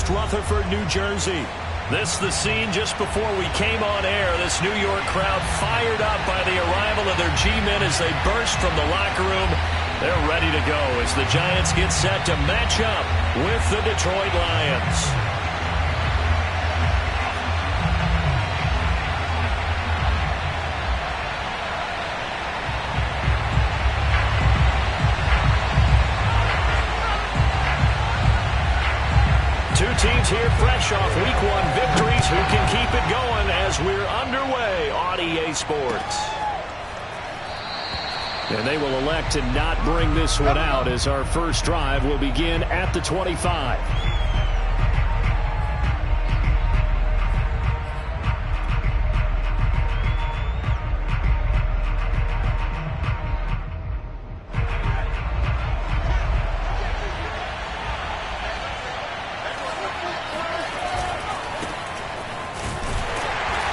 East Rutherford, New Jersey. This is the scene just before we came on air. This New York crowd fired up by the arrival of their G-men as they burst from the locker room. They're ready to go as the Giants get set to match up with the Detroit Lions. Two teams here fresh off Week 1 victories. Who can keep it going as we're underway on EA Sports? And they will elect to not bring this one out as our first drive will begin at the 25.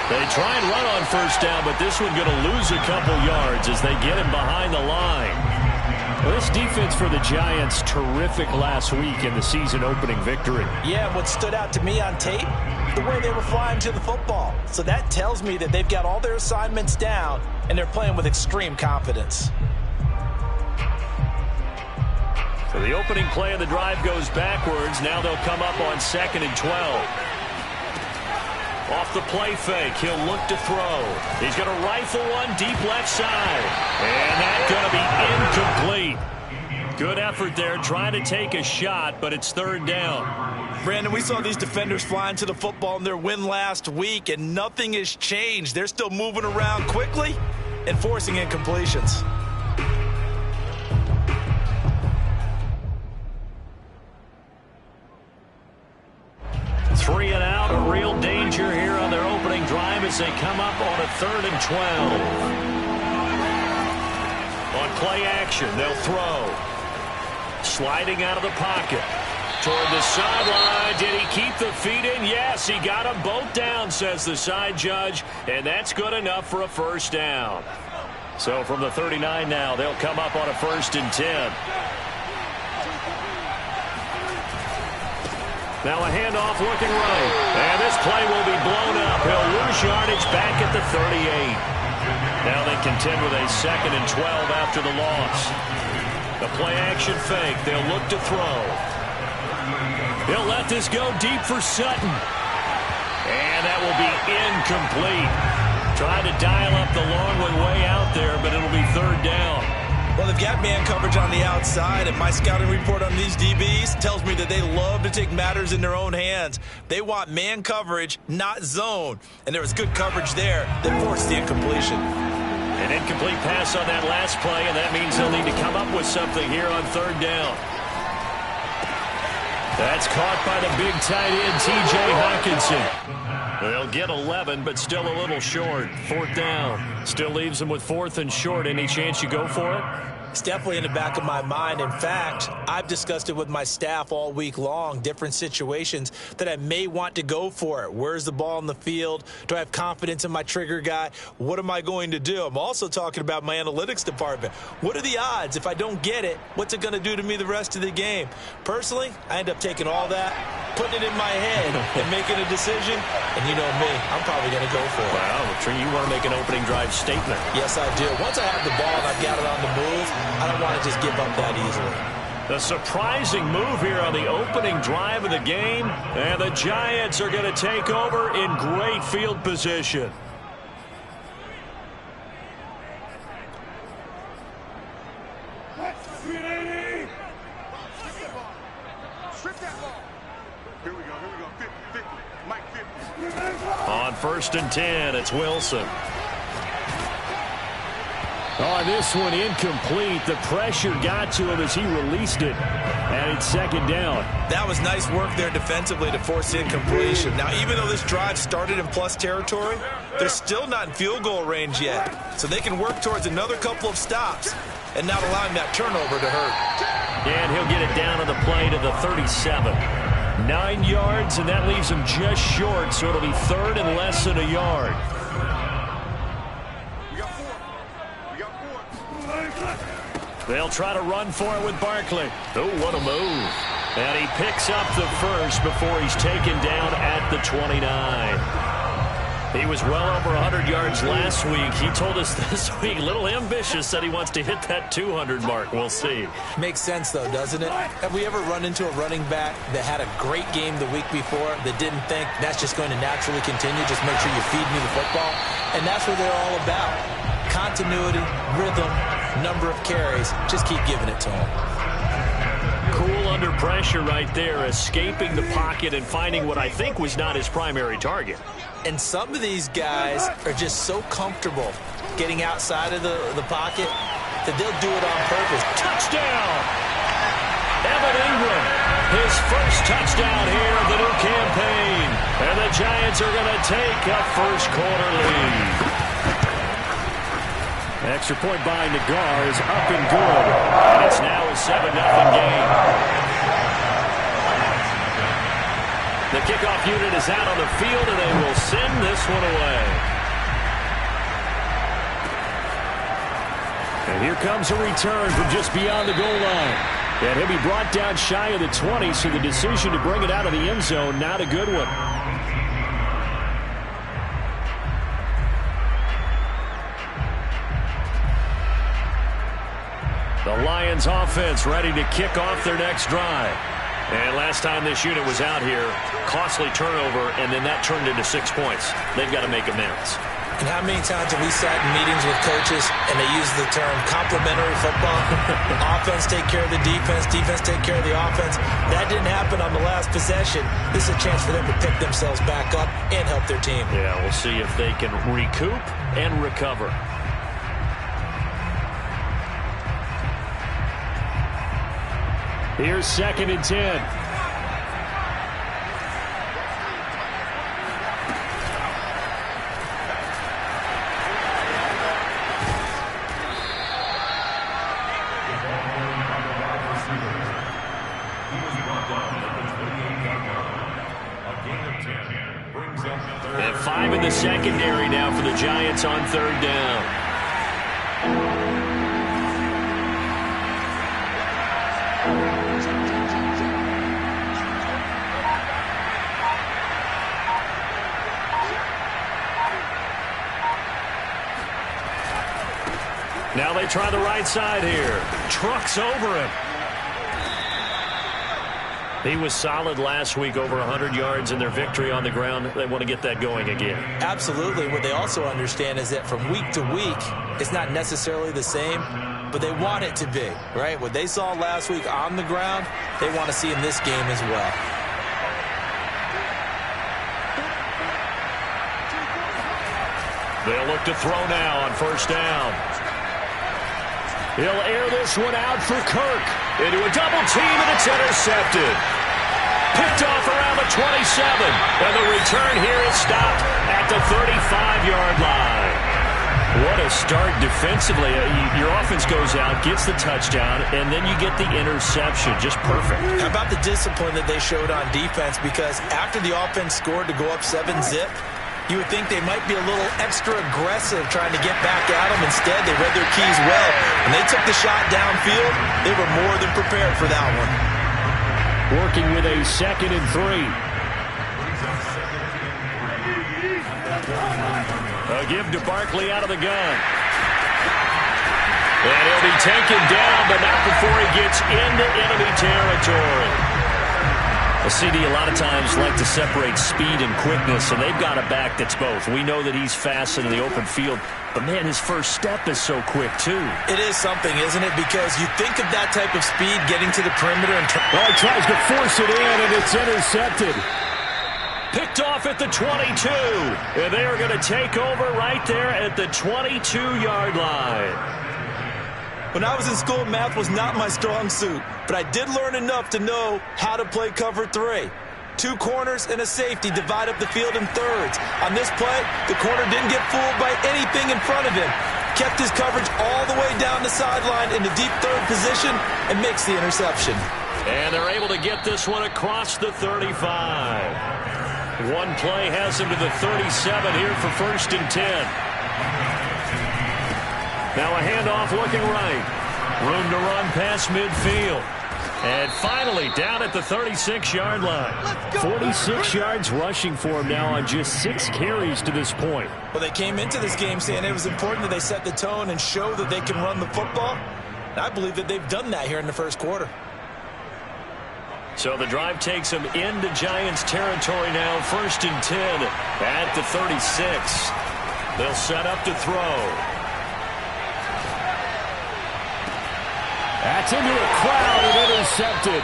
They try and run on first down, but this one going to lose a couple yards as they get him behind the line. Well, this defense for the Giants, terrific last week in the season-opening victory. Yeah, what stood out to me on tape, the way they were flying to the football. So that tells me that they've got all their assignments down, and they're playing with extreme confidence. So the opening play of the drive goes backwards. Now they'll come up on 2nd and 12. Off the play fake, he'll look to throw. He's going to rifle one deep left side. And that's going to be incomplete. Good effort there, trying to take a shot, but it's 3rd down. Brandon, we saw these defenders flying to the football in their win last week, and nothing has changed. They're still moving around quickly and forcing incompletions. Three and out, a real danger here on their opening drive as they come up on a 3rd and 12. On play action, they'll throw. Sliding out of the pocket. Toward the sideline. Did he keep the feet in? Yes, he got them both down, says the side judge. And that's good enough for a 1st down. So from the 39 now, they'll come up on a 1st and 10. Now a handoff looking right. And this play will be blown up. He'll lose yardage back at the 38. Now they contend with a 2nd and 12 after the loss. The play action fake. They'll look to throw. He'll let this go deep for Sutton. And that will be incomplete. Trying to dial up the long one way out there, but it'll be 3rd down. Well, they've got man coverage on the outside, and my scouting report on these DBs tells me that they love to take matters in their own hands. They want man coverage, not zone. And there was good coverage there that forced the incompletion. An incomplete pass on that last play, and that means they'll need to come up with something here on 3rd down. That's caught by the big tight end, T.J. Hockenson. They'll get 11, but still a little short. 4th down. Still leaves them with 4th and short. Any chance you go for it? It's definitely in the back of my mind. In fact, I've discussed it with my staff all week long, different situations that I may want to go for it. Where's the ball in the field? Do I have confidence in my trigger guy? What am I going to do? I'm also talking about my analytics department. What are the odds? If I don't get it, what's it going to do to me the rest of the game? Personally, I end up taking all that, putting it in my head, and making a decision. And you know me, I'm probably going to go for it. Wow, you want to make an opening drive statement. Yes, I do. Once I have the ball and I've got it on the move, I don't want to just give up that easily. The surprising move here on the opening drive of the game. And the Giants are going to take over in great field position. On 1st and 10, it's Wilson. On this one, incomplete. The pressure got to him as he released it. And it's 2nd down. That was nice work there defensively to force incompletion. Now, even though this drive started in plus territory, they're still not in field goal range yet. So they can work towards another couple of stops and not allowing that turnover to hurt. And he'll get it down on the play to the 37. 9 yards, and that leaves him just short, so it'll be 3rd and less than a yard. They'll try to run for it with Barkley. Oh, what a move. And he picks up the first before he's taken down at the 29. He was well over 100 yards last week. He told us this week, a little ambitious, said he wants to hit that 200 mark. We'll see. Makes sense, though, doesn't it? Have we ever run into a running back that had a great game the week before that didn't think that's just going to naturally continue? Just make sure you feed me the football. And that's what they're all about. Continuity, rhythm, number of carries. Just keep giving it to them. Cool under pressure right there, escaping the pocket and finding what I think was not his primary target. And some of these guys are just so comfortable getting outside of the pocket that they'll do it on purpose. Touchdown! Evan Ingram, his first touchdown here of the new campaign. And the Giants are going to take a first quarter lead. Extra point by Nagar is up and good. And it's now a 7-0 game. The kickoff unit is out on the field, and they will send this one away. And here comes a return from just beyond the goal line. And he'll be brought down shy of the 20, so the decision to bring it out of the end zone, not a good one. The Lions offense ready to kick off their next drive. And last time this unit was out here, costly turnover, and then that turned into 6 points. They've got to make amends. And how many times have we sat in meetings with coaches and they use the term complementary football? Offense take care of the defense, defense take care of the offense. That didn't happen on the last possession. This is a chance for them to pick themselves back up and help their team. Yeah, we'll see if they can recoup and recover. Here's 2nd and 10. And 5 in the secondary now for the Giants on 3rd down. Now they try the right side here. Trucks over him. He was solid last week, over 100 yards in their victory on the ground. They want to get that going again. Absolutely. What they also understand is that from week to week, it's not necessarily the same, but they want it to be, right? What they saw last week on the ground, they want to see in this game as well. They'll look to throw now on 1st down. He'll air this one out for Kirk. Into a double team, and it's intercepted. Picked off around the 27. And the return here is stopped at the 35-yard line. What a start defensively. Your offense goes out, gets the touchdown, and then you get the interception. Just perfect. How about the discipline that they showed on defense? Because after the offense scored to go up 7-zip, you would think they might be a little extra aggressive trying to get back at them. Instead, they read their keys well. When they took the shot downfield, they were more than prepared for that one. Working with a 2nd and 3. A give to Barkley out of the gun. And he'll be taken down, but not before he gets into enemy territory. The CD a lot of times like to separate speed and quickness, and they've got a back that's both. We know that he's fast in the open field, but, man, his first step is so quick, too. It is something, isn't it? Because you think of that type of speed getting to the perimeter. Well, he tries to force it in, and it's intercepted. Picked off at the 22, and they are going to take over right there at the 22-yard line. When I was in school, math was not my strong suit, but I did learn enough to know how to play cover 3. 2 corners and a safety divide up the field in thirds. On this play, the corner didn't get fooled by anything in front of him. Kept his coverage all the way down the sideline in the deep 3rd position and makes the interception. And they're able to get this one across the 35. One play has him to the 37 here for 1st and 10. Now a handoff looking right. Room to run past midfield. And finally, down at the 36-yard line. 46 yards rushing for him now on just 6 carries to this point. Well, they came into this game saying it was important that they set the tone and show that they can run the football. And I believe that they've done that here in the first quarter. So the drive takes them into Giants territory now. 1st and 10 at the 36. They'll set up to throw. That's into a crowd and intercepted.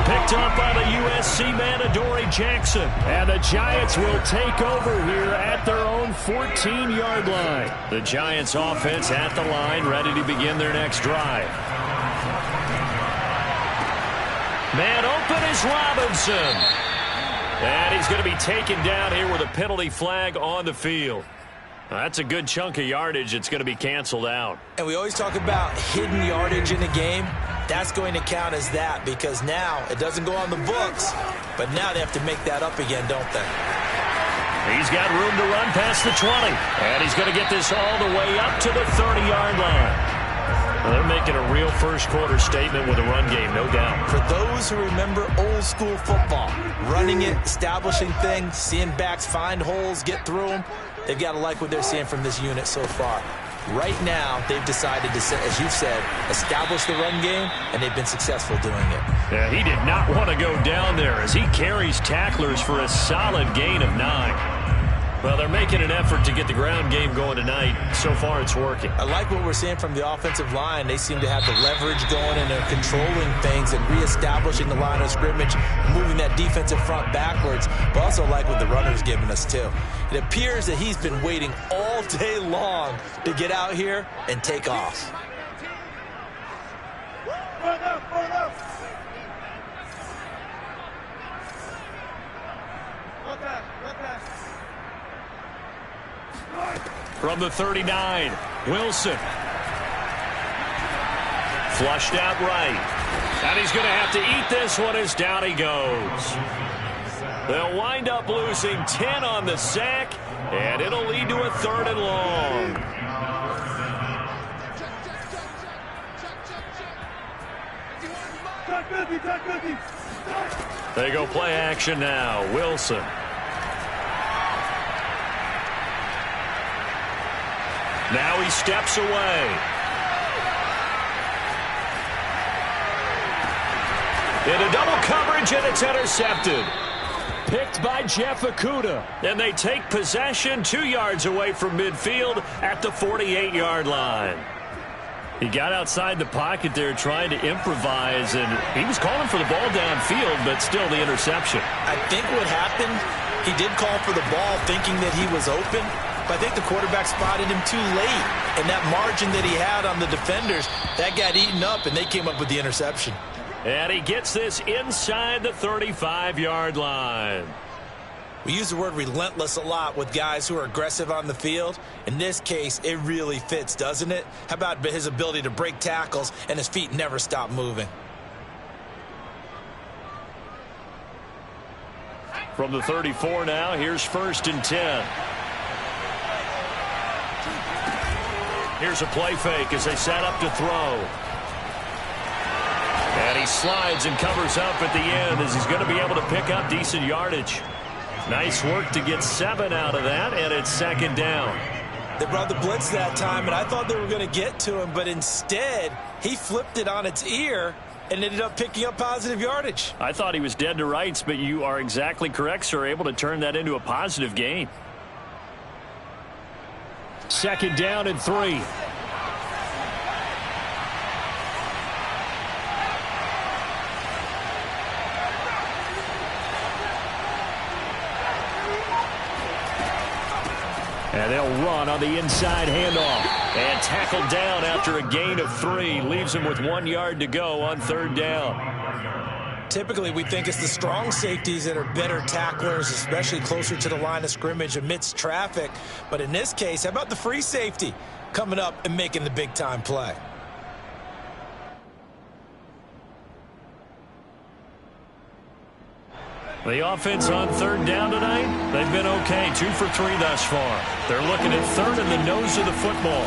Picked up by the USC man, Adoree Jackson. And the Giants will take over here at their own 14-yard line. The Giants offense at the line, ready to begin their next drive. Man open is Robinson. And he's going to be taken down here with a penalty flag on the field. That's a good chunk of yardage. It's going to be canceled out. And we always talk about hidden yardage in a game. That's going to count as that because now it doesn't go on the books, but now they have to make that up again, don't they? He's got room to run past the 20, and he's going to get this all the way up to the 30-yard line. Well, they're making a real first-quarter statement with a run game, no doubt. For those who remember old-school football, running it, establishing things, seeing backs find holes, get through them, they've got to like what they're seeing from this unit so far. Right now, they've decided to, as you've said, establish the run game, and they've been successful doing it. Yeah, he did not want to go down there as he carries tacklers for a solid gain of 9. Well, they're making an effort to get the ground game going tonight. So far, it's working. I like what we're seeing from the offensive line. They seem to have the leverage going, and they're controlling things and reestablishing the line of scrimmage, moving that defensive front backwards, but also like what the runner's giving us, too. It appears that he's been waiting all day long to get out here and take off. From the 39, Wilson. Flushed out right. And he's going to have to eat this one as down he goes. They'll wind up losing 10 on the sack, and it'll lead to a 3rd and long. They go play action now. Wilson. Now he steps away. Into double coverage, and it's intercepted. Picked by Jeff Okudah. And they take possession 2 yards away from midfield at the 48-yard line. He got outside the pocket there trying to improvise, and he was calling for the ball downfield, but still the interception. I think what happened, he did call for the ball thinking that he was open, but I think the quarterback spotted him too late. And that margin that he had on the defenders, that got eaten up, and they came up with the interception. And he gets this inside the 35-yard line. We use the word relentless a lot with guys who are aggressive on the field. In this case, it really fits, doesn't it? How about his ability to break tackles and his feet never stop moving? From the 34 now, here's 1st and 10. Here's a play fake as they set up to throw. And he slides and covers up at the end as he's going to be able to pick up decent yardage. Nice work to get 7 out of that, and it's 2nd down. They brought the blitz that time, and I thought they were going to get to him, but instead, he flipped it on its ear and ended up picking up positive yardage. I thought he was dead to rights, but you are exactly correct, sir, able to turn that into a positive gain. 2nd down and 3. And they'll run on the inside handoff. And tackled down after a gain of 3. Leaves him with 1 yard to go on 3rd down. Typically, we think it's the strong safeties that are better tacklers, especially closer to the line of scrimmage amidst traffic. But in this case, how about the free safety coming up and making the big-time play? The offense on 3rd down tonight, they've been okay. 2 for 3 thus far. They're looking at 3rd in the nose of the football.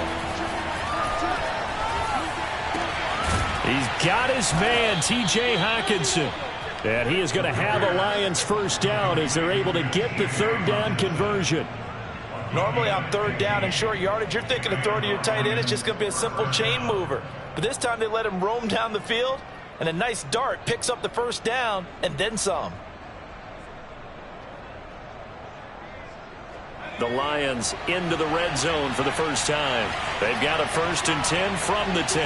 He's got his man, T.J. Hockenson. And he is going to have a Lions first down as they're able to get the third down conversion. Normally on third down and short yardage, you're thinking of throwing to your tight end. It's just going to be a simple chain mover. But this time they let him roam down the field, and a nice dart picks up the first down and then some. The Lions into the red zone for the first time. They've got a 1st and 10 from the 10.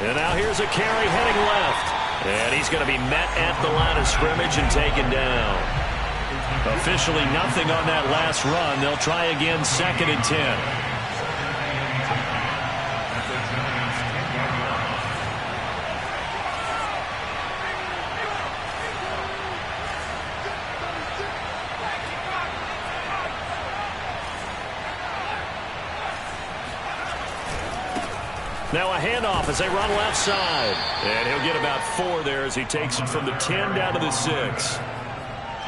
And now here's a carry heading left. And he's going to be met at the line of scrimmage and taken down. Officially nothing on that last run. They'll try again 2nd and 10. Now a handoff as they run left side. And he'll get about 4 there as he takes it from the 10 down to the 6.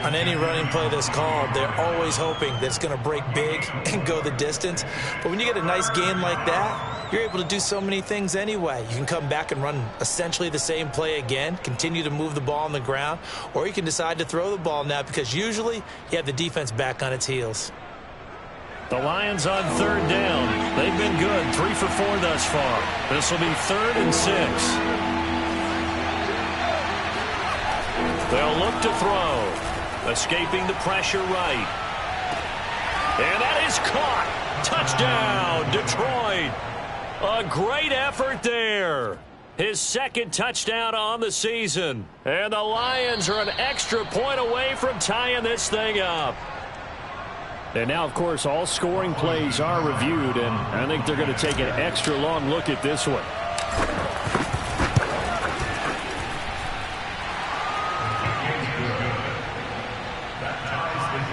On any running play that's called, they're always hoping that it's going to break big and go the distance. But when you get a nice gain like that, you're able to do so many things anyway. You can come back and run essentially the same play again, continue to move the ball on the ground, or you can decide to throw the ball now because usually you have the defense back on its heels. The Lions on 3rd down. They've been good, 3 for 4 thus far. This will be 3rd and 6. They'll look to throw. Escaping the pressure right. And that is caught. Touchdown, Detroit. A great effort there. His 2nd touchdown on the season. And the Lions are an extra point away from tying this thing up. And now, of course, all scoring plays are reviewed, and I think they're going to take an extra long look at this one.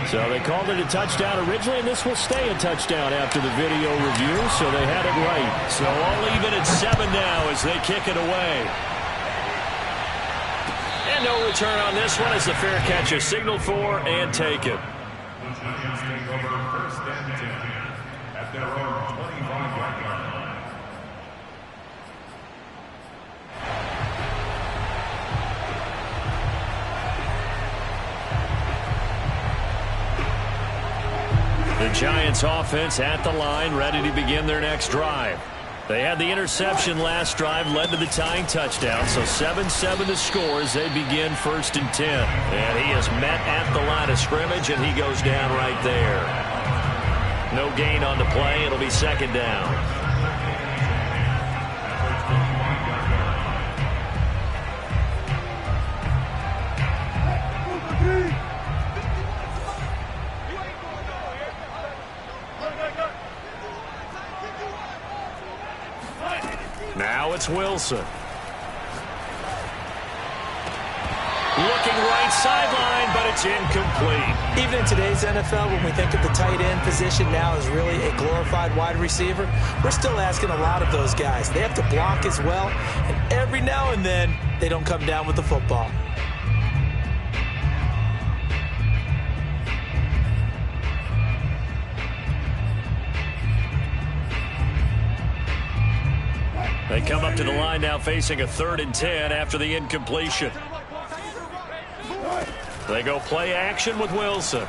So they called it a touchdown originally, and this will stay a touchdown after the video review, so they had it right. So all even at 7 now as they kick it away. And no return on this one as the fair catch is signaled for and taken. The Giants offense at the line, ready to begin their next drive. They had the interception last drive, led to the tying touchdown, so 7-7 to score as they begin 1st and 10. And he is met at the line of scrimmage, and he goes down right there. No gain on the play. It'll be 2nd down. Now it's Wilson. Looking right sideline, but it's incomplete. Even in today's NFL, when we think of the tight end position now as really a glorified wide receiver, we're still asking a lot of those guys. They have to block as well, and every now and then, they don't come down with the football. They come up to the line now facing a 3rd and 10 after the incompletion. They go play action with Wilson.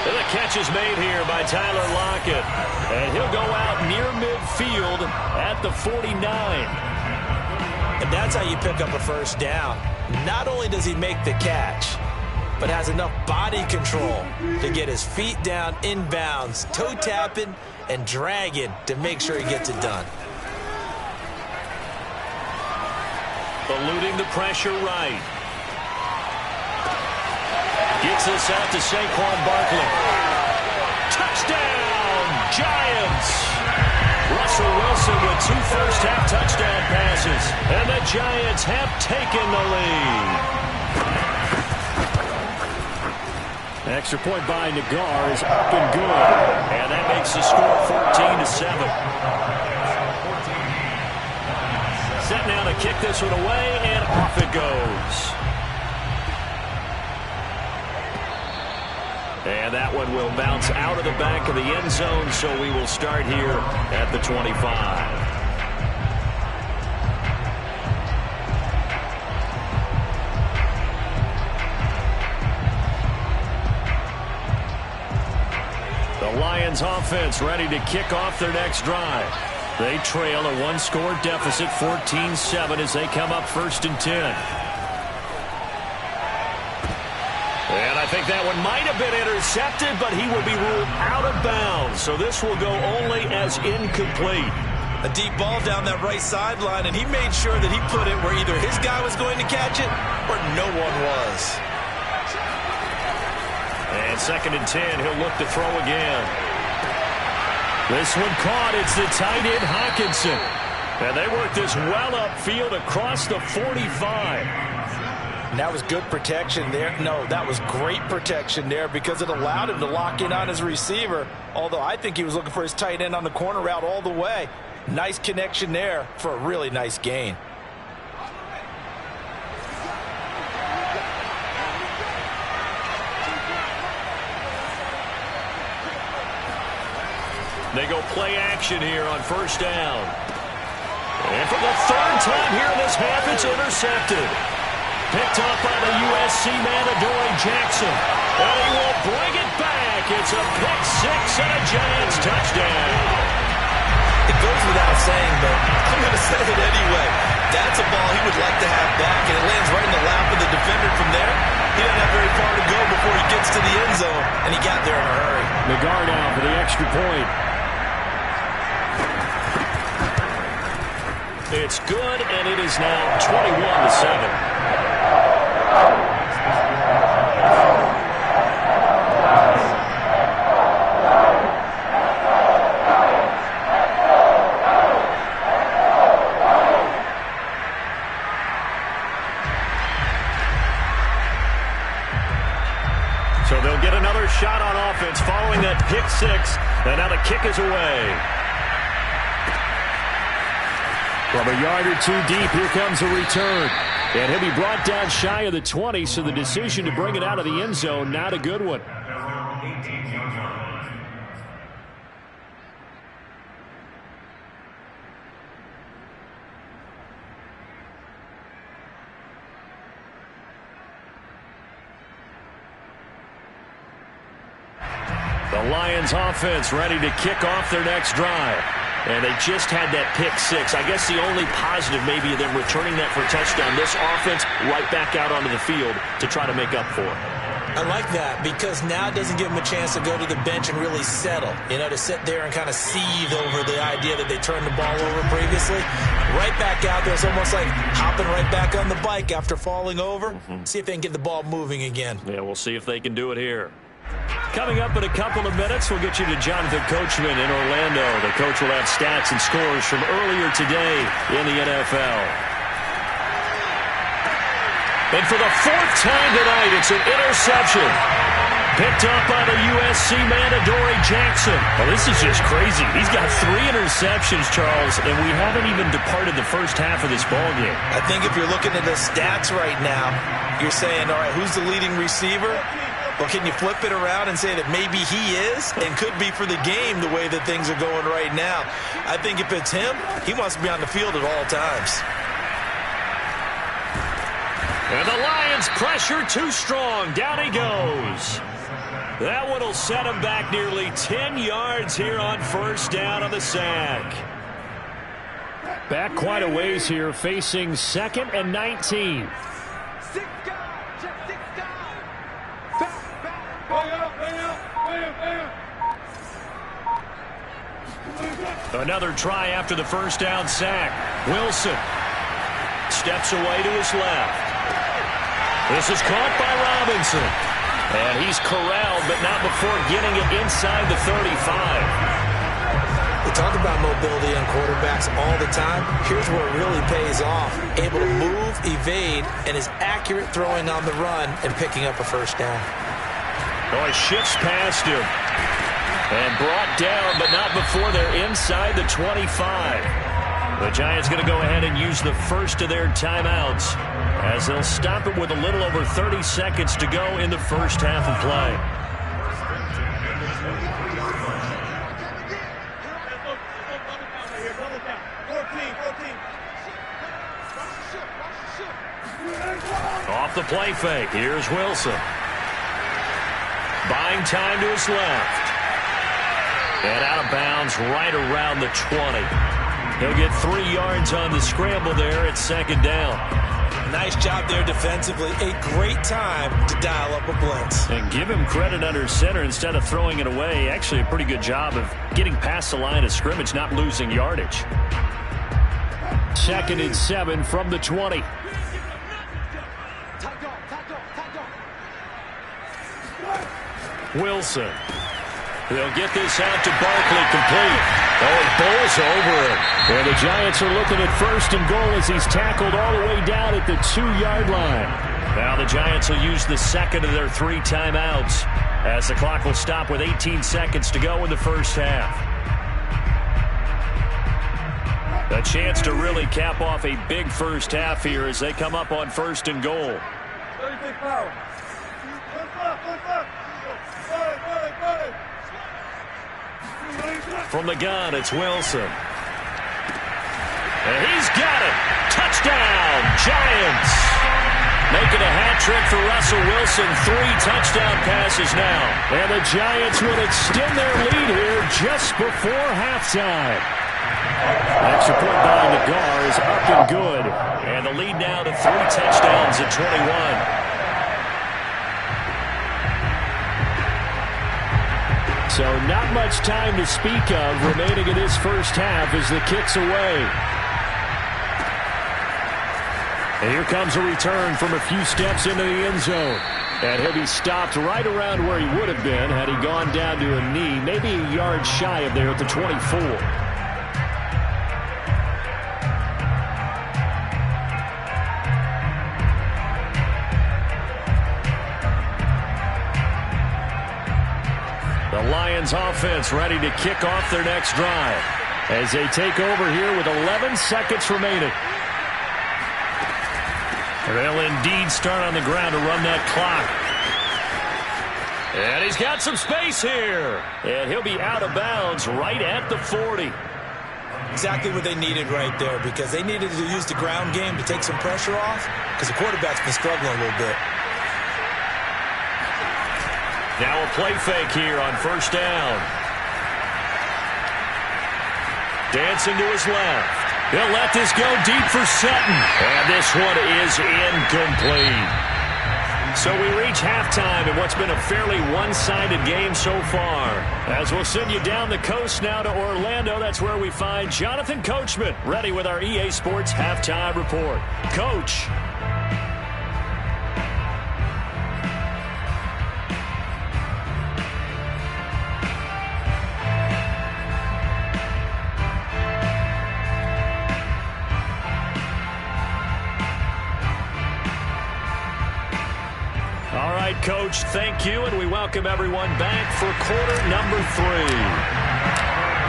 And the catch is made here by Tyler Lockett. And he'll go out near midfield at the 49. And that's how you pick up a first down. Not only does he make the catch, but has enough body control to get his feet down inbounds, toe tapping and dragging to make sure he gets it done. Eluding the pressure right. Gets this out to Saquon Barkley. Touchdown, Giants! Russell Wilson with 2 first-half touchdown passes. And the Giants have taken the lead. Extra point by Nagar is up and good. And that makes the score 14-7. Set now to kick this one away, and off it goes. And that one will bounce out of the back of the end zone, so we will start here at the 25. The Lions offense ready to kick off their next drive. They trail a one-score deficit, 14-7, as they come up 1st and 10. And I think that one might have been intercepted, but he will be ruled out of bounds. So this will go only as incomplete. A deep ball down that right sideline, and he made sure that he put it where either his guy was going to catch it or no one was. And 2nd and 10, he'll look to throw again. This one caught. It's the tight end, Hockenson. And they work this well upfield across the 45. And that was good protection there. No, that was great protection there because it allowed him to lock in on his receiver. Although I think he was looking for his tight end on the corner route all the way. Nice connection there for a really nice gain. They go play action here on 1st down. And for the 3rd time here in this half, it's intercepted. Picked up by the USC man, Adoree Jackson. And he will bring it back. It's a pick 6 and a Giants touchdown. It goes without saying, but I'm going to say it anyway. That's a ball he would like to have back, and it lands right in the lap of the defender from there. He doesn't have very far to go before he gets to the end zone, and he got there in a hurry. McGard out for the extra point. It's good, and it is now 21-7. So they'll get another shot on offense following that pick 6, and now the kick is away. From a yard or two deep, here comes a return. And he'll be brought down shy of the 20, so the decision to bring it out of the end zone, not a good one. The Lions offense ready to kick off their next drive. And they just had that pick 6. I guess the only positive maybe of them returning that for a touchdown. This offense right back out onto the field to try to make up for it. I like that because now it doesn't give them a chance to go to the bench and really settle. You know, to sit there and kind of seethe over the idea that they turned the ball over previously. Right back out there. It's almost like hopping right back on the bike after falling over. See if they can get the ball moving again. Yeah, we'll see if they can do it here. Coming up in a couple of minutes, we'll get you to Jonathan Coachman in Orlando. The coach will have stats and scores from earlier today in the NFL. And for the 4th time tonight, it's an interception. Picked up by the USC man, Adoree Jackson. Well, this is just crazy. He's got 3 interceptions, Charles, and we haven't even departed the first half of this ballgame. I think if you're looking at the stats right now, you're saying, all right, who's the leading receiver? Well, can you flip it around and say that maybe he is and could be for the game the way that things are going right now? I think if it's him, he wants to be on the field at all times. And the Lions pressure too strong. Down he goes. That one will set him back nearly 10 yards here on 1st down on the sack. Back quite a ways here, facing 2nd and 19. Another try after the 1st down sack. Wilson steps away to his left. This is caught by Robinson. And he's corralled, but not before getting it inside the 35. We talk about mobility on quarterbacks all the time. Here's where it really pays off. Able to move, evade, and is accurate throwing on the run and picking up a 1st down. Oh, he shifts past him. And brought down, but not before they're inside the 25. The Giants going to go ahead and use the first of their timeouts as they'll stop it with a little over 30 seconds to go in the first half of play. Off the play fake, here's Wilson. Buying time to his left. And out of bounds right around the 20. He'll get 3 yards on the scramble there at second down. Nice job there defensively. A great time to dial up a blitz. And give him credit under center instead of throwing it away. Actually a pretty good job of getting past the line of scrimmage, not losing yardage. 2nd and 7 from the 20. Wilson. They'll get this out to Barkley, complete. Oh, it bowls over it. And the Giants are looking at 1st and goal as he's tackled all the way down at the 2-yard line. Now the Giants will use the 2nd of their 3 timeouts as the clock will stop with 18 seconds to go in the first half. A chance to really cap off a big first half here as they come up on 1st and goal. From the gun, it's Wilson. And he's got it. Touchdown, Giants. Making a hat trick for Russell Wilson. 3 touchdown passes now. And the Giants will extend their lead here just before halftime. Extra point by Nagar is up and good. And the lead now to 3 touchdowns at 21. So not much time to speak of remaining in this first half as the kick's away. And here comes a return from a few steps into the end zone. And he'll be stopped right around where he would have been had he gone down to a knee, maybe a yard shy of there at the 24. The Lions offense ready to kick off their next drive as they take over here with 11 seconds remaining. They'll indeed start on the ground to run that clock. And he's got some space here. And he'll be out of bounds right at the 40. Exactly what they needed right there, because they needed to use the ground game to take some pressure off because the quarterback's been struggling a little bit. Now a play fake here on 1st down. Dancing to his left. He'll let this go deep for Sutton. And this one is incomplete. So we reach halftime in what's been a fairly one-sided game so far. As we'll send you down the coast now to Orlando, that's where we find Jonathan Coachman ready with our EA Sports Halftime Report. Coach. Coach, thank you, and we welcome everyone back for quarter number 3.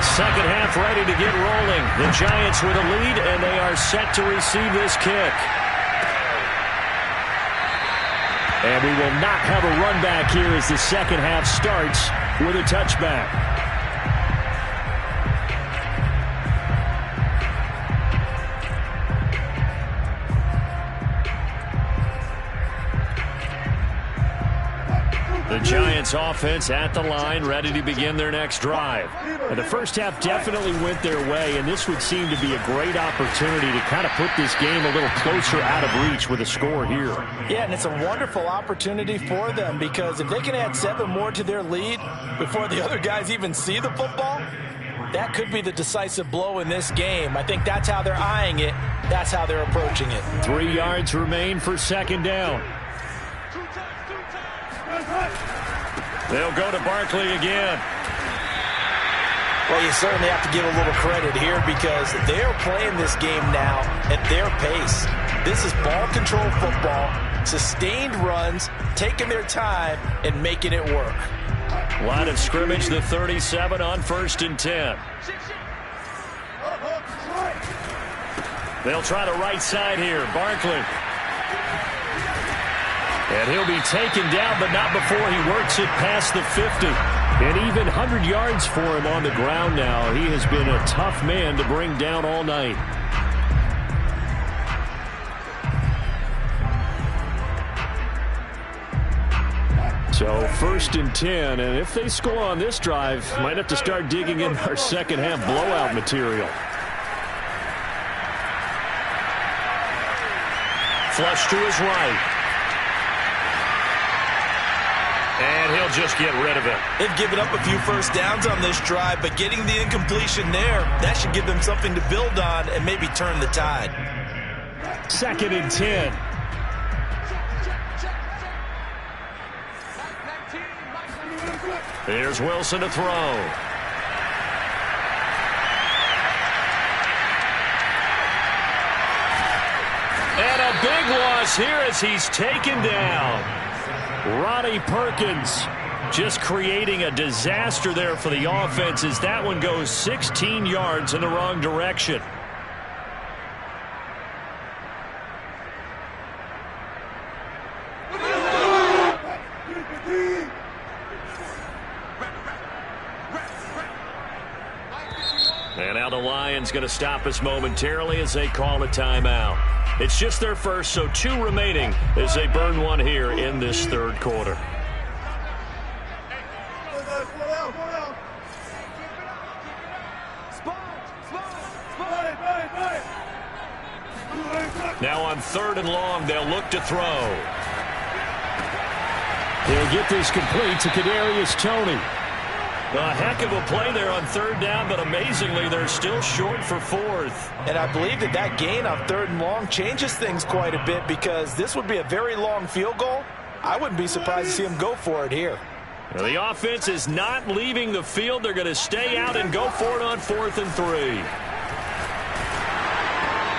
Second half ready to get rolling. The Giants with a lead, and they are set to receive this kick. And we will not have a run back here as the second half starts with a touchback. The Giants offense at the line, ready to begin their next drive. And the first half definitely went their way, and this would seem to be a great opportunity to kind of put this game a little closer out of reach with a score here. Yeah, and it's a wonderful opportunity for them, because if they can add 7 more to their lead before the other guys even see the football, that could be the decisive blow in this game. I think that's how they're eyeing it. That's how they're approaching it. 3 yards remain for second down. They'll go to Barkley again. Well, you certainly have to give a little credit here, because they're playing this game now at their pace. This is ball control football, sustained runs, taking their time and making it work. Line of scrimmage, the 37 on 1st and 10. They'll try the right side here. Barkley. And he'll be taken down, but not before he works it past the 50. And even 100 yards for him on the ground now. He has been a tough man to bring down all night. So 1st and 10, and if they score on this drive, might have to start digging in our second half blowout material. Flush to his right. And he'll just get rid of it. They've given up a few first downs on this drive, but getting the incompletion there, that should give them something to build on and maybe turn the tide. 2nd and 10. Here's Wilson to throw. And a big loss here as he's taken down. Ronnie Perkins just creating a disaster there for the offense as that one goes 16 yards in the wrong direction. And now the Lions going to stop us momentarily as they call a timeout. It's just their first, so 2 remaining as they burn one here in this 3rd quarter. Now on 3rd and long, they'll look to throw. He'll get this complete to Kadarius Toney. A heck of a play there on 3rd down, but amazingly, they're still short for 4th. And I believe that gain on 3rd and long changes things quite a bit because this would be a very long field goal. I wouldn't be surprised to see him go for it here. Now, the offense is not leaving the field. They're going to stay out and go for it on 4th and 3.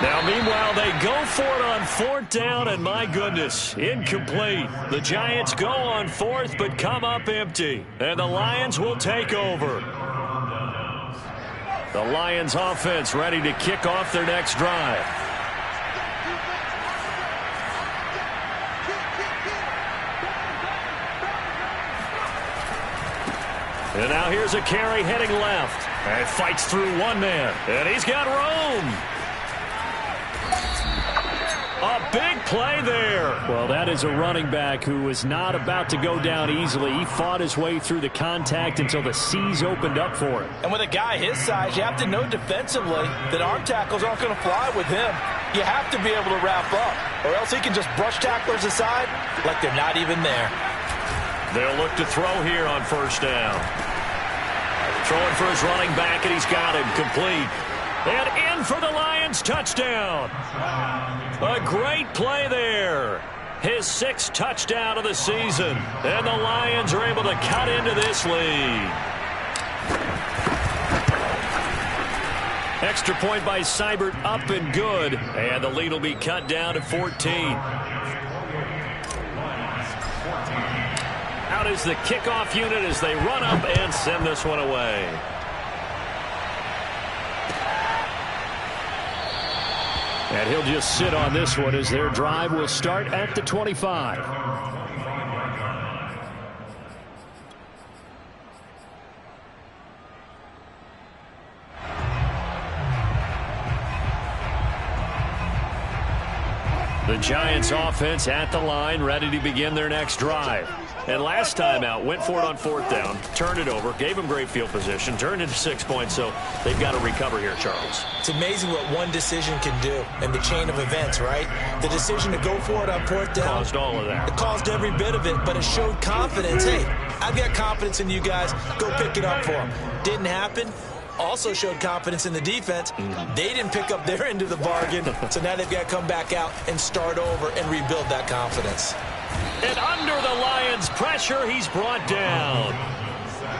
Now, meanwhile, they go for it on 4th down, and my goodness, incomplete. The Giants go on 4th, but come up empty, and the Lions will take over. The Lions offense ready to kick off their next drive. And now here's a carry heading left. And fights through one man, and he's got room. A big play there. Well, that is a running back who was not about to go down easily. He fought his way through the contact until the C's opened up for him. And with a guy his size, you have to know defensively that arm tackles aren't going to fly with him. You have to be able to wrap up, or else he can just brush tacklers aside like they're not even there. They'll look to throw here on 1st down. Throwing for his running back, and he's got him complete. And in for the Lions touchdown. A great play there. His 6th touchdown of the season. And the Lions are able to cut into this lead. Extra point by Seibert, up and good. And the lead will be cut down to 14. Out is the kickoff unit as they run up and send this one away. And he'll just sit on this one as their drive will start at the 25. The Giants offense at the line, ready to begin their next drive. And last time out, went for it on 4th down, turned it over, gave them great field position, turned it to 6 points, so they've got to recover here, Charles. It's amazing what one decision can do in the chain of events, right? The decision to go for it on 4th down. Caused all of that. It caused every bit of it, but it showed confidence. Hey, I've got confidence in you guys. Go pick it up for them. Didn't happen. Also showed confidence in the defense. They didn't pick up their end of the bargain, so now they've got to come back out and start over and rebuild that confidence. And under the Lions' pressure, he's brought down.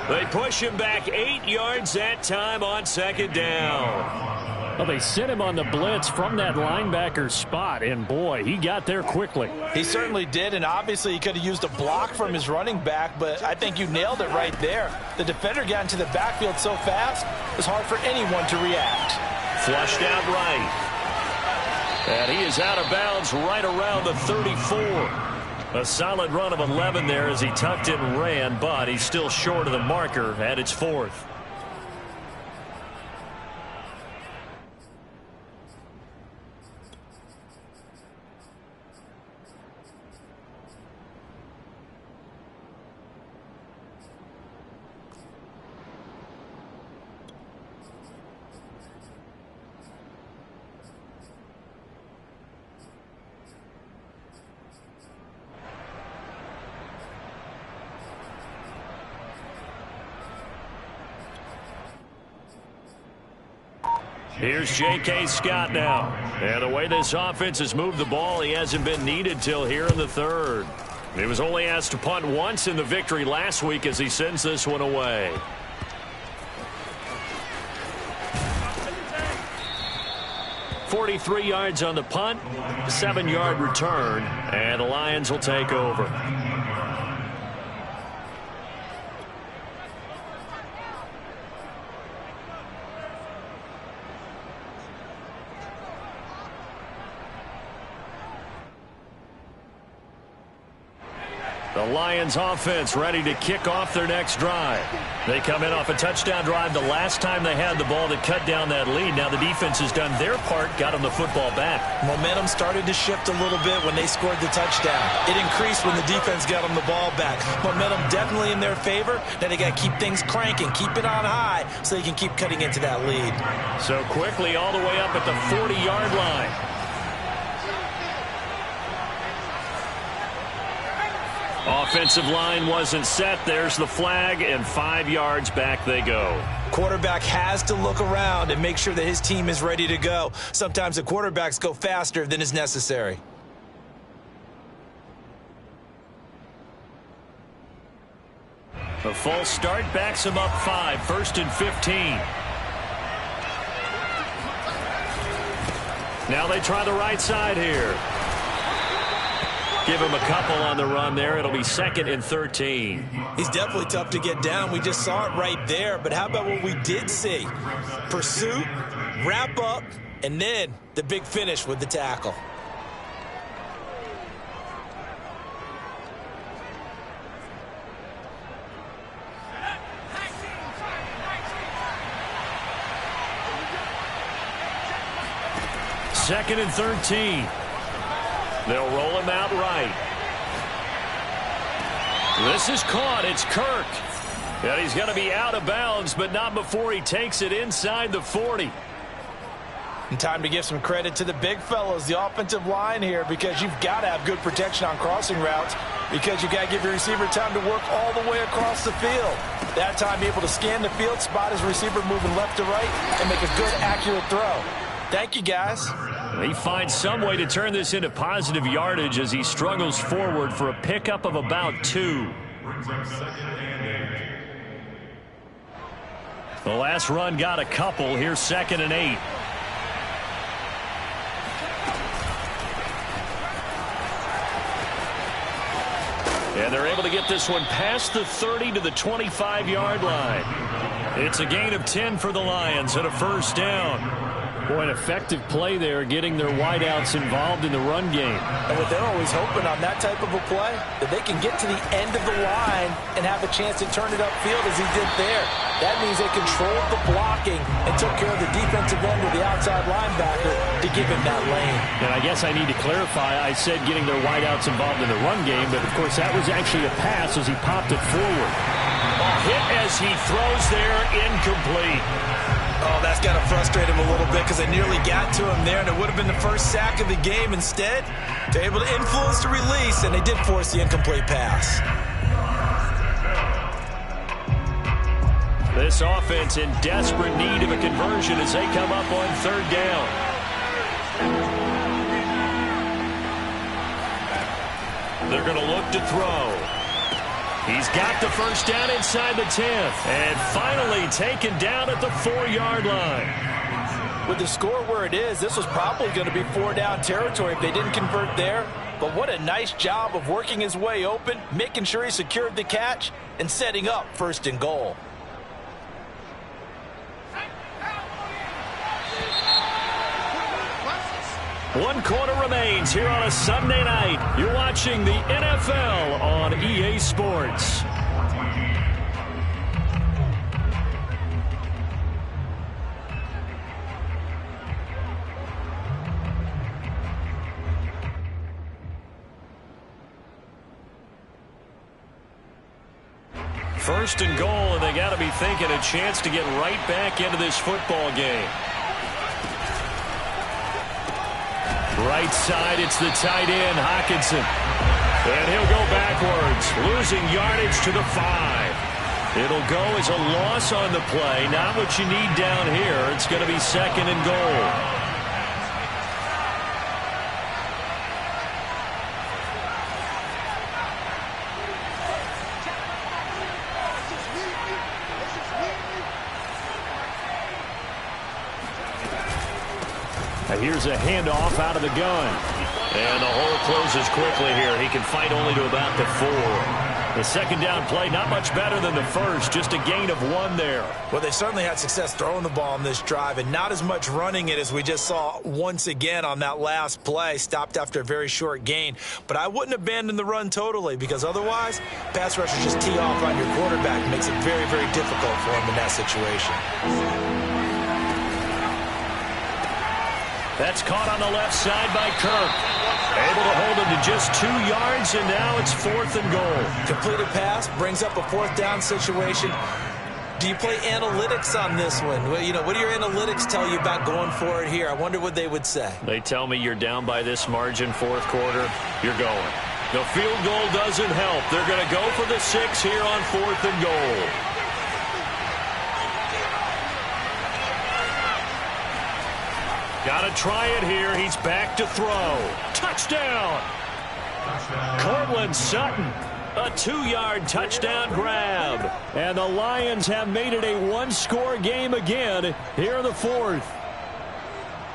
They push him back 8 yards that time on 2nd down. Well, they sent him on the blitz from that linebacker spot, and boy, he got there quickly. He certainly did, and obviously he could have used a block from his running back, but I think you nailed it right there. The defender got into the backfield so fast, it was hard for anyone to react. Flushed out right. And he is out of bounds right around the 34. A solid run of 11 there as he tucked it and ran, but he's still short of the marker at its 4th. Here's J.K. Scott now. And the way this offense has moved the ball, he hasn't been needed till here in the third. He was only asked to punt once in the victory last week as he sends this one away. "43 yards on the punt, 7-yard return, and the Lions will take over. The Lions offense ready to kick off their next drive. They come in off a touchdown drive the last time they had the ball that cut down that lead. Now the defense has done their part, got them the football back. Momentum started to shift a little bit when they scored the touchdown. It increased when the defense got them the ball back. Momentum definitely in their favor. Now they got to keep things cranking, keep it on high so they can keep cutting into that lead. So quickly all the way up at the 40-yard line. Offensive line wasn't set. There's the flag, and 5 yards back they go. Quarterback has to look around and make sure that his team is ready to go. Sometimes the quarterbacks go faster than is necessary. A false start backs him up 5, 1st and 15. Now they try the right side here. Give him a couple on the run there. It'll be 2nd and 13. He's definitely tough to get down. We just saw it right there. But how about what we did see? Pursuit, wrap up, and then the big finish with the tackle. Second and 13. They'll roll him out right. This is caught. It's Kirk. And he's going to be out of bounds, but not before he takes it inside the 40. And time to give some credit to the big fellows, the offensive line here, because you've got to have good protection on crossing routes, because you've got to give your receiver time to work all the way across the field. That time able to scan the field, spot his receiver moving left to right, and make a good, accurate throw. Thank you, guys. He finds some way to turn this into positive yardage as he struggles forward for a pickup of about 2. The last run got a couple. Here's 2nd and 8. And they're able to get this one past the 30 to the 25-yard line. It's a gain of 10 for the Lions and a 1st down. Boy, an effective play there, getting their wideouts involved in the run game. And what they're always hoping on that type of a play, that they can get to the end of the line and have a chance to turn it upfield as he did there. That means they controlled the blocking and took care of the defensive end of the outside linebacker to give him that lane. And I guess I need to clarify, I said getting their wideouts involved in the run game, but of course that was actually a pass as he popped it forward. A hit as he throws there, incomplete. Oh, that's got to frustrate him a little bit because they nearly got to him there, and it would have been the first sack of the game. Instead, they're able to influence the release, and they did force the incomplete pass. This offense in desperate need of a conversion as they come up on 3rd down. They're going to look to throw. He's got the 1st down inside the 10th. And finally taken down at the 4-yard line. With the score where it is, this was probably going to be 4-down territory if they didn't convert there. But what a nice job of working his way open, making sure he secured the catch, and setting up 1st and goal. One quarter remains here on a Sunday night. You're watching the NFL on EA Sports. First and goal, and they got to be thinking a chance to get right back into this football game. Right side, it's the tight end, Hockenson. And he'll go backwards, losing yardage to the 5. It'll go as a loss on the play. Not what you need down here. It's going to be 2nd and goal. Here's a handoff out of the gun. And the hole closes quickly here. He can fight only to about the 4. The 2nd down play, not much better than the first. Just a gain of 1 there. Well, they certainly had success throwing the ball on this drive and not as much running it as we just saw once again on that last play. Stopped after a very short gain. But I wouldn't abandon the run totally because otherwise, pass rushers just tee off on your quarterback. Makes it very, very difficult for him in that situation. That's caught on the left side by Kirk. Able to hold him to just 2 yards, and now it's 4th and goal. Completed pass, brings up a 4th down situation. Do you play analytics on this one? Well, you know, what do your analytics tell you about going for it here? I wonder what they would say. They tell me you're down by this margin, 4th quarter, you're going. The field goal doesn't help. They're going to go for the 6 here on 4th and goal. Got to try it here. He's back to throw. Touchdown! Courtland Sutton. A 2-yard touchdown grab. And the Lions have made it a 1-score game again here in the 4th.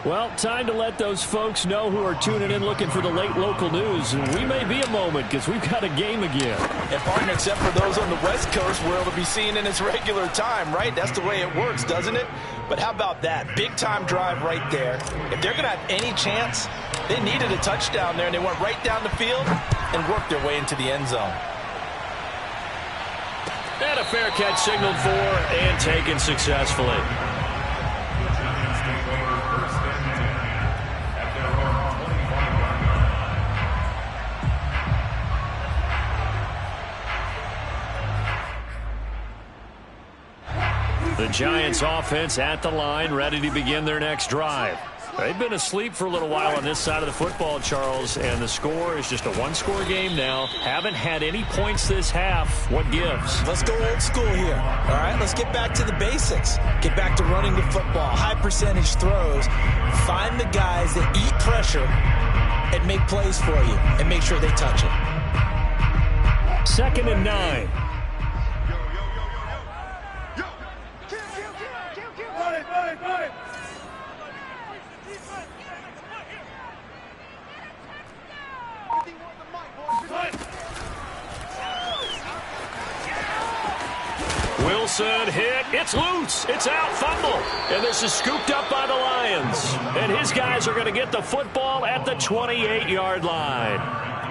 Well, time to let those folks know who are tuning in looking for the late local news. And we may be a moment because we've got a game again. And partner, except for those on the West Coast where it'll be seen in its regular time, right? That's the way it works, doesn't it? But how about that? Big-time drive right there. If they're going to have any chance, they needed a touchdown there, and they went right down the field and worked their way into the end zone. And a fair catch signaled for and taken successfully. The Giants offense at the line, ready to begin their next drive. They've been asleep for a little while on this side of the football, Charles, and the score is just a 1-score game now. Haven't had any points this half. What gives? Let's go old school here. All right, let's get back to the basics. Get back to running the football, high percentage throws. Find the guys that eat pressure and make plays for you and make sure they touch it. 2nd and 9. Wilson hit. It's loose. It's out. Fumble. And this is scooped up by the Lions. And his guys are going to get the football at the 28-yard line.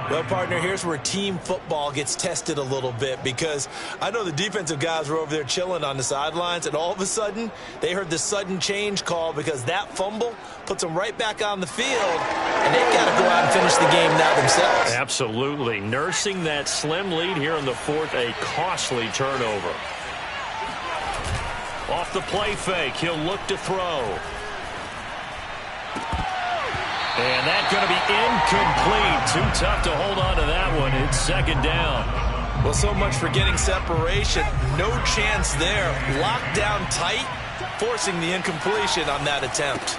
Well, partner, here's where team football gets tested a little bit because I know the defensive guys were over there chilling on the sidelines, and all of a sudden, they heard the sudden change call because that fumble puts them right back on the field, and they've got to go out and finish the game now themselves. Absolutely. Nursing that slim lead here in the 4th, a costly turnover. Off the play fake, he'll look to throw. And that's going to be incomplete. Too tough to hold on to that one. It's 2nd down. Well, so much for getting separation. No chance there. Locked down tight, forcing the incompletion on that attempt.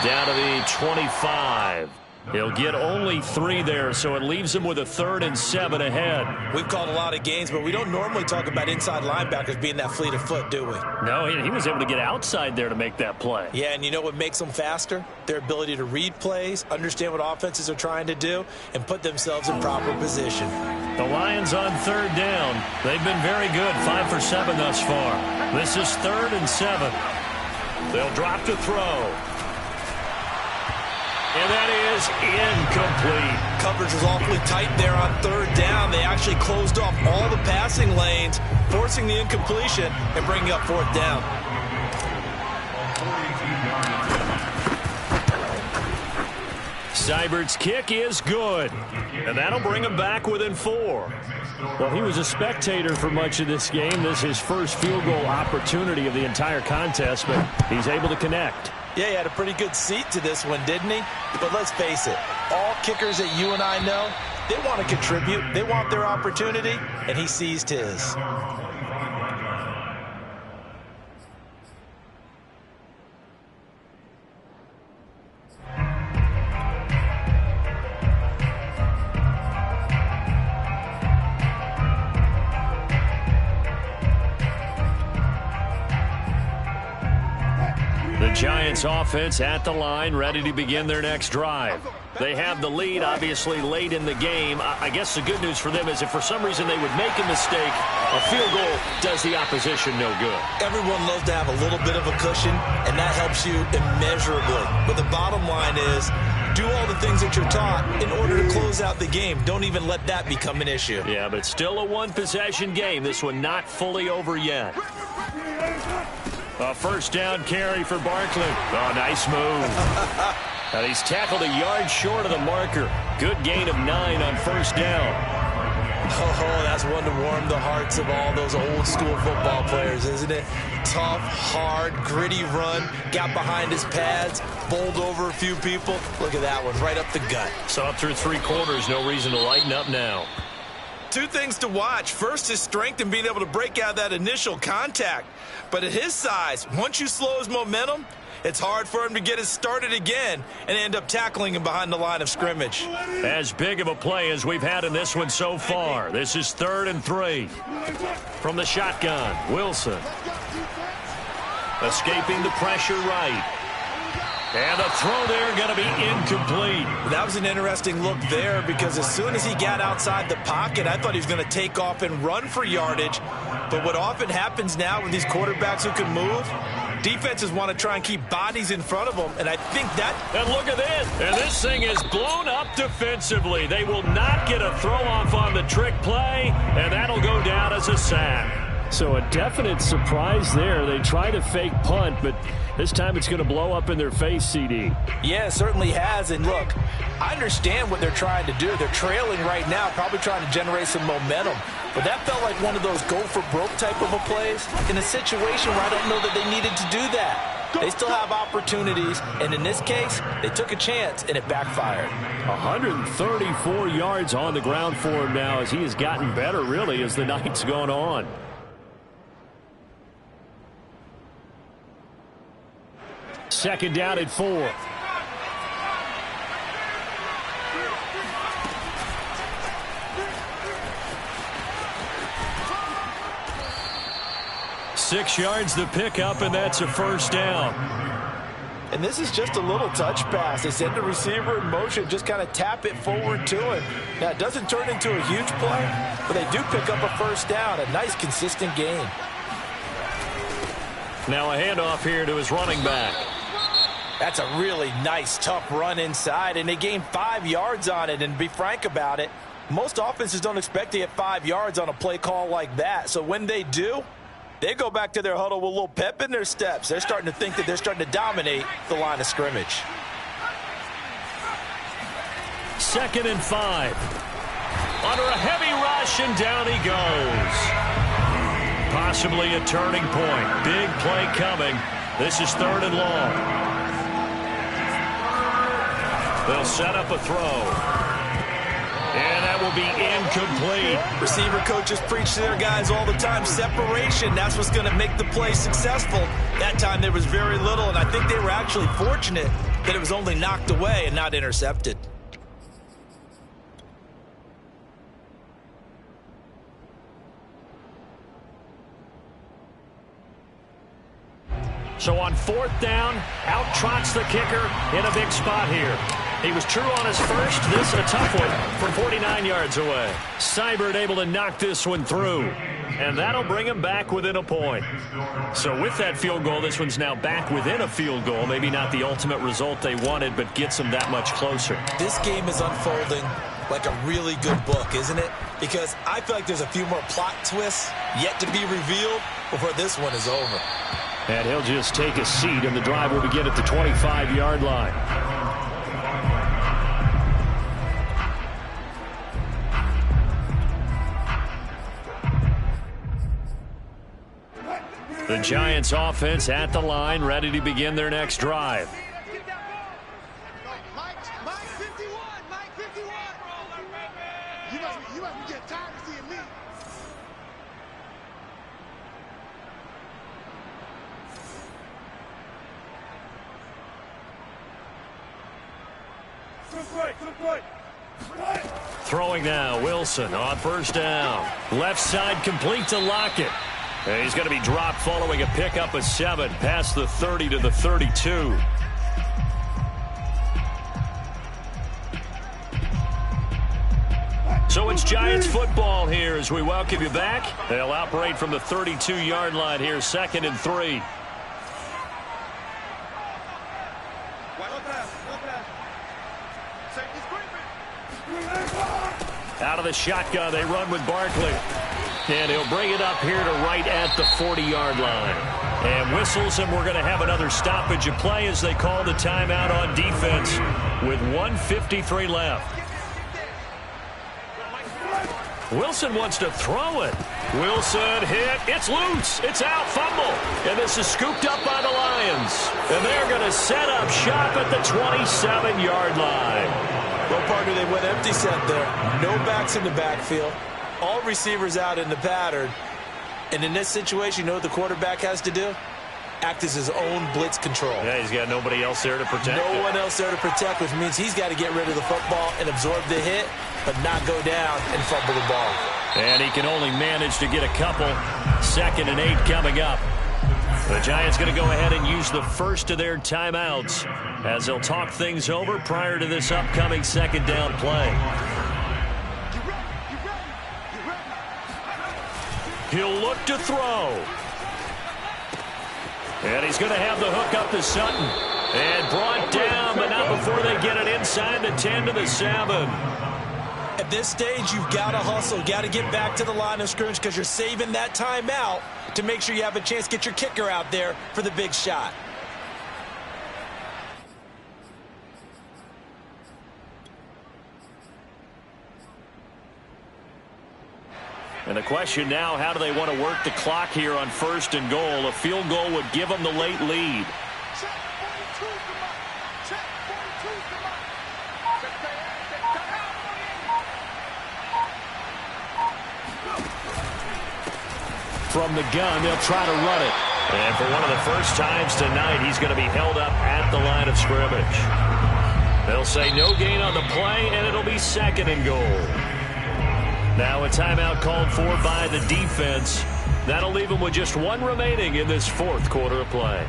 Down to the 25. He'll get only 3 there, so it leaves him with a 3rd and 7 ahead. We've called a lot of games, but we don't normally talk about inside linebackers being that fleet of foot, do we? No, he was able to get outside there to make that play. Yeah, and you know what makes them faster? Their ability to read plays, understand what offenses are trying to do, and put themselves in proper position. The Lions on 3rd down. They've been very good, 5 for 7 thus far. This is 3rd and 7. They'll drop to throw. And that is incomplete. Coverage was awfully tight there on 3rd down. They actually closed off all the passing lanes, forcing the incompletion and bringing up 4th down. Seibert's kick is good. And that'll bring him back within 4. Well, he was a spectator for much of this game. This is his first field goal opportunity of the entire contest, but he's able to connect. Yeah, he had a pretty good seat to this one, didn't he? But let's face it, all kickers that you and I know, They want to contribute. They want their opportunity, and he seized his. The Giants offense at the line, ready to begin their next drive. They have the lead, obviously, late in the game. I guess the good news for them is if for some reason they would make a mistake, a field goal does the opposition no good. Everyone loves to have a little bit of a cushion, and that helps you immeasurably. But the bottom line is, do all the things that you're taught in order to close out the game. Don't even let that become an issue. Yeah, but it's still a one-possession game. This one not fully over yet. A first down carry for Barkley. Oh, nice move. And he's tackled a yard short of the marker. Good gain of 9 on first down. Oh, that's one to warm the hearts of all those old school football players, isn't it? Tough, hard, gritty run. Got behind his pads, bowled over a few people. Look at that one, right up the gut. So up through 3 quarters, no reason to lighten up now. 2 things to watch. First, his strength in being able to break out that initial contact. But at his size, once you slow his momentum, it's hard for him to get it started again and end up tackling him behind the line of scrimmage. As big of a play as we've had in this one so far. This is 3rd and 3. From the shotgun, Wilson. Escaping the pressure right. And the throw there going to be incomplete. That was an interesting look there because as soon as he got outside the pocket, I thought he was going to take off and run for yardage. But what often happens now with these quarterbacks who can move, defenses want to try and keep bodies in front of them, and I think that... And look at this. And this thing is blown up defensively. They will not get a throw-off on the trick play, and that'll go down as a sack. So a definite surprise there. They try to fake punt, but this time it's going to blow up in their face, CD. Yeah, it certainly has. And look, I understand what they're trying to do. They're trailing right now, probably trying to generate some momentum. But that felt like one of those go-for-broke type of a plays in a situation where I don't know that they needed to do that. They still have opportunities, and in this case, they took a chance, and it backfired. 134 yards on the ground for him now as he has gotten better, really, as the night's gone on. Second down at 4. Six yards to pick up, and that's a first down. And this is just a little touch pass. They send the receiver in motion, just kind of tap it forward to him. Now, it doesn't turn into a huge play, but they do pick up a first down, a nice, consistent gain. Now a handoff here to his running back. That's a really nice, tough run inside, and they gained 5 yards on it. And to be frank about it, most offenses don't expect to get 5 yards on a play call like that. So when they do, they go back to their huddle with a little pep in their steps. They're starting to think that they're starting to dominate the line of scrimmage. 2nd and 5. Under a heavy rush, and down he goes. Possibly a turning point. Big play coming. This is 3rd and long. They'll set up a throw. And that will be incomplete. Receiver coaches preach to their guys all the time. Separation, that's what's going to make the play successful. That time there was very little, and I think they were actually fortunate that it was only knocked away and not intercepted. So on 4th down, out trots the kicker in a big spot here. He was true on his first. This a tough one from 49 yards away. Seibert able to knock this one through. And that'll bring him back within a point. So with that field goal, this one's now back within a field goal. Maybe not the ultimate result they wanted, but gets them that much closer. This game is unfolding like a really good book, isn't it? Because I feel like there's a few more plot twists yet to be revealed before this one is over. And he'll just take a seat, and the drive will begin at the 25-yard line. The Giants offense at the line, ready to begin their next drive. You must be getting tired of seeing me. Throwing now, Wilson on first down. Left side complete to Lockett. And he's going to be dropped following a pickup of 7 past the 30 to the 32. So it's Giants football here as we welcome you back. They'll operate from the 32-yard line here, 2nd and 3. Out of the shotgun, they run with Barkley. And he'll bring it up here to right at the 40-yard line. And whistles, and we're going to have another stoppage of play as they call the timeout on defense with 1:53 left. Wilson wants to throw it. Wilson hit. It's loose. It's out. Fumble. And this is scooped up by the Lions. And they're going to set up shop at the 27-yard line. Well, partner, they went empty set there. No backs in the backfield. All receivers out in the pattern. And in this situation, you know what the quarterback has to do? Act as his own blitz control. Yeah, he's got nobody else there to protect No one else there to protect, which means he's got to get rid of the football and absorb the hit, but not go down and fumble the ball. And he can only manage to get a couple. 2nd and 8 coming up. The Giants going to go ahead and use the first of their timeouts as they'll talk things over prior to this upcoming 2nd down play. He'll look to throw. And he's going to have the hook up to Sutton. And brought down, but not before they get it inside the 10 to the 7. At this stage, you've got to hustle. Got to get back to the line of scrimmage because you're saving that timeout to make sure you have a chance to get your kicker out there for the big shot. And the question now, how do they want to work the clock here on 1st and goal? A field goal would give them the late lead. From the gun, they'll try to run it. And for one of the first times tonight, he's going to be held up at the line of scrimmage. They'll say no gain on the play, and it'll be 2nd and goal. Now a timeout called for by the defense. That'll leave them with just 1 remaining in this 4th quarter of play.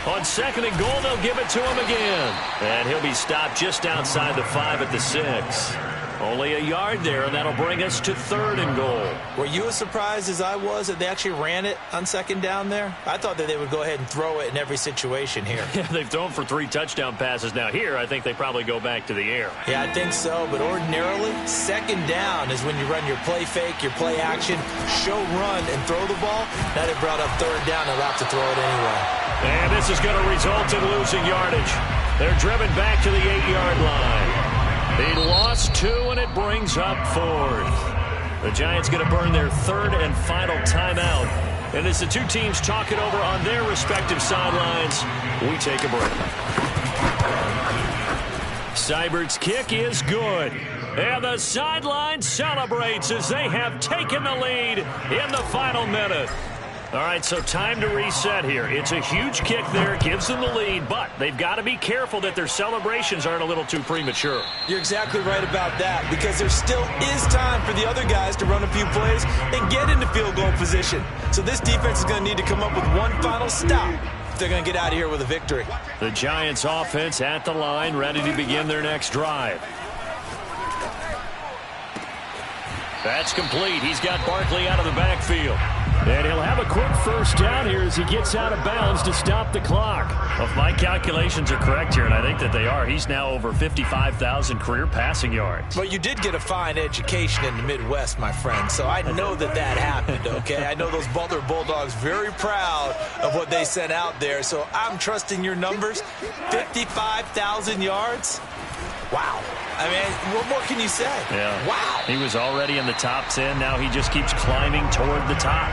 On 2nd and goal, they'll give it to him again. And he'll be stopped just outside the 5 at the 6. Only a yard there, and that'll bring us to 3rd and goal. Were you as surprised as I was that they actually ran it on 2nd down there? I thought that they would go ahead and throw it in every situation here. Yeah, they've thrown for 3 touchdown passes. Now here, I think they probably go back to the air. Yeah, I think so, but ordinarily, 2nd down is when you run your play fake, your play action, show run, and throw the ball. Now they brought up 3rd down, they'll have to throw it anyway. And this is going to result in losing yardage. They're driven back to the 8-yard line. He lost 2, and it brings up 4th. The Giants going to burn their 3rd and final timeout. And as the two teams talk it over on their respective sidelines, we take a break. Seibert's kick is good. And the sideline celebrates as they have taken the lead in the final minute. All right, so time to reset here. It's a huge kick there. Gives them the lead, but they've got to be careful that their celebrations aren't a little too premature. You're exactly right about that because there still is time for the other guys to run a few plays and get into field goal position. So this defense is going to need to come up with one final stop if they're going to get out of here with a victory. The Giants offense at the line, ready to begin their next drive. That's complete. He's got Barkley out of the backfield. And he'll have a quick first down here as he gets out of bounds to stop the clock. Well, if my calculations are correct here, and I think that they are, he's now over 55,000 career passing yards. But you did get a fine education in the Midwest, my friend, so I know that that happened, okay? I know those Butler Bulldogs very proud of what they sent out there, so I'm trusting your numbers. 55,000 yards? Wow. I mean, what more can you say? Yeah. Wow. He was already in the top 10. Now he just keeps climbing toward the top.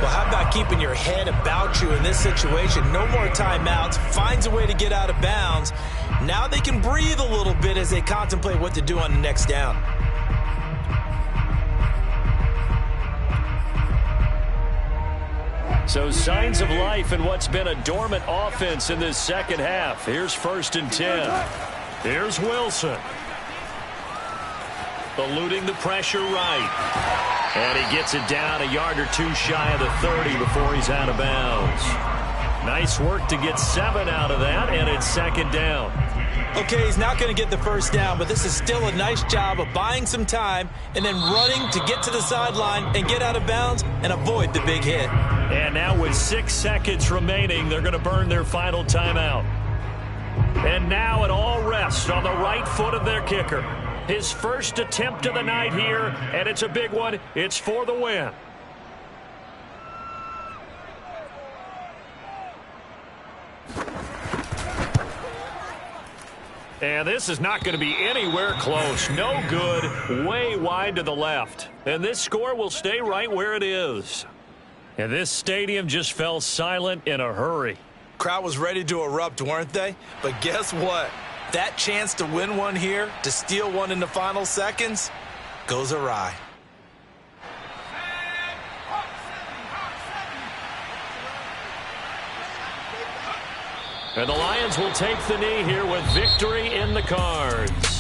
Well, how about keeping your head about you in this situation? No more timeouts. Finds a way to get out of bounds. Now they can breathe a little bit as they contemplate what to do on the next down. So signs of life in what's been a dormant offense in this second half. Here's 1st and 10. Here's Wilson. Eluding the pressure right. And he gets it down a yard or two shy of the 30 before he's out of bounds. Nice work to get 7 out of that, and it's 2nd down. Okay, he's not going to get the first down, but this is still a nice job of buying some time and then running to get to the sideline and get out of bounds and avoid the big hit. And now with 6 seconds remaining, they're going to burn their final timeout. And now it all rests on the right foot of their kicker. His first attempt of the night here, and it's a big one. It's for the win. And this is not going to be anywhere close. No good. Way wide to the left. And this score will stay right where it is. And this stadium just fell silent in a hurry. Crowd was ready to erupt, weren't they? But guess what? That chance to win one here, to steal one in the final seconds, goes awry. And the Lions will take the knee here with victory in the cards.